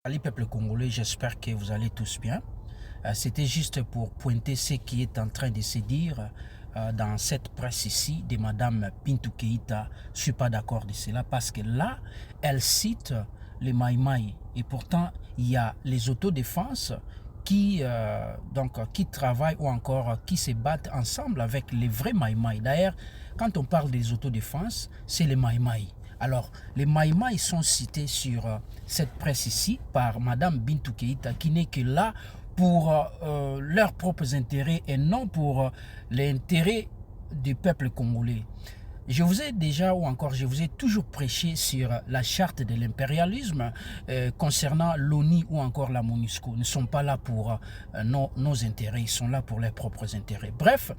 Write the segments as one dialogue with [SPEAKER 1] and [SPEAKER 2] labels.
[SPEAKER 1] Salut peuple congolais, j'espère que vous allez tous bien. C'était juste pour pointer ce qui est en train de se dire dans cette presse ici de Madame Bintou Keïta. Je ne suis pas d'accord de cela parce que là, elle cite les Maïmaï. Et pourtant, il y a les autodéfenses qui travaillent ou encore qui se battent ensemble avec les vrais Maïmaï. D'ailleurs, quand on parle des autodéfenses, c'est les Maïmaï. Alors, les Maïmaï sont cités sur cette presse ici par Madame Bintou Keïta qui n'est que là pour leurs propres intérêts et non pour l'intérêt du peuple congolais. Je vous ai déjà ou encore je vous ai toujours prêché sur la charte de l'impérialisme concernant l'ONU ou encore la MONUSCO. Ils ne sont pas là pour nos intérêts, ils sont là pour leurs propres intérêts. Bref,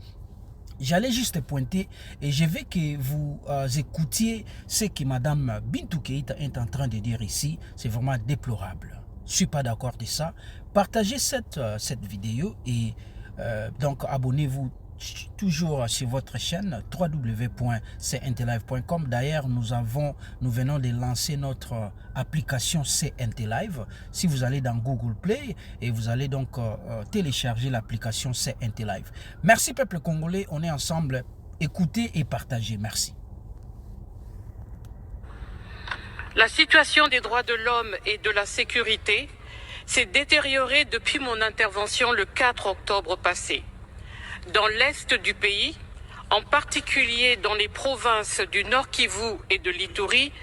[SPEAKER 1] j'allais juste pointer et je veux que vous écoutiez ce que Madame Bintou Keïta est en train de dire ici. C'est vraiment déplorable. Je ne suis pas d'accord de ça. Partagez cette vidéo et donc abonnez-vous toujours sur votre chaîne www.cntlive.com. D'ailleurs, nous venons de lancer notre application CNTLive. Si vous allez dans Google Play et vous allez donc télécharger l'application CNTLive. Merci peuple congolais, on est ensemble. Écoutez et partagez. Merci.
[SPEAKER 2] La situation des droits de l'homme et de la sécurité s'est détériorée depuis mon intervention le 4 octobre passé. Dans l'est du pays, en particulier dans les provinces du Nord Kivu et de l'Ituri,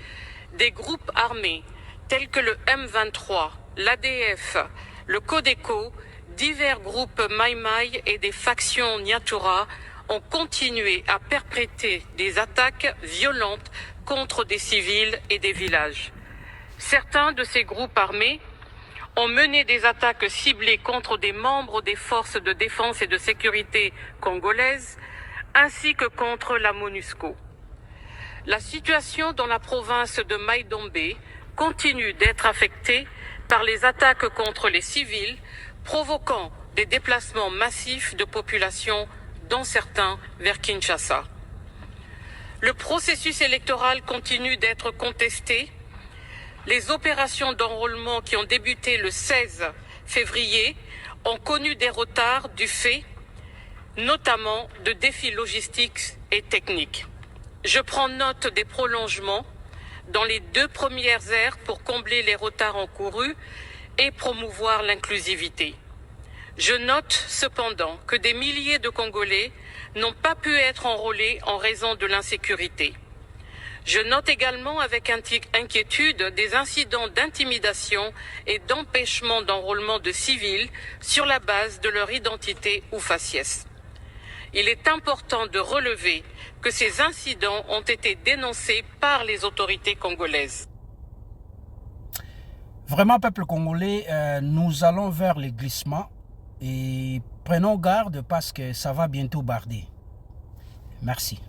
[SPEAKER 2] des groupes armés tels que le M23, l'ADF, le Codeco, divers groupes Maïmaï et des factions Nyatura ont continué à perpétrer des attaques violentes contre des civils et des villages. Certains de ces groupes armés ont mené des attaques ciblées contre des membres des forces de défense et de sécurité congolaises, ainsi que contre la MONUSCO. La situation dans la province de Maïdombe continue d'être affectée par les attaques contre les civils, provoquant des déplacements massifs de population, dont certains vers Kinshasa. Le processus électoral continue d'être contesté. Les opérations d'enrôlement qui ont débuté le 16 février ont connu des retards du fait, notamment de défis logistiques et techniques. Je prends note des prolongements dans les 2 premières aires pour combler les retards encourus et promouvoir l'inclusivité. Je note cependant que des milliers de Congolais n'ont pas pu être enrôlés en raison de l'insécurité. Je note également avec inquiétude des incidents d'intimidation et d'empêchement d'enrôlement de civils sur la base de leur identité ou faciès. Il est important de relever que ces incidents ont été dénoncés par les autorités congolaises.
[SPEAKER 1] Vraiment, peuple congolais, nous allons vers les glissements et prenons garde parce que ça va bientôt barder. Merci.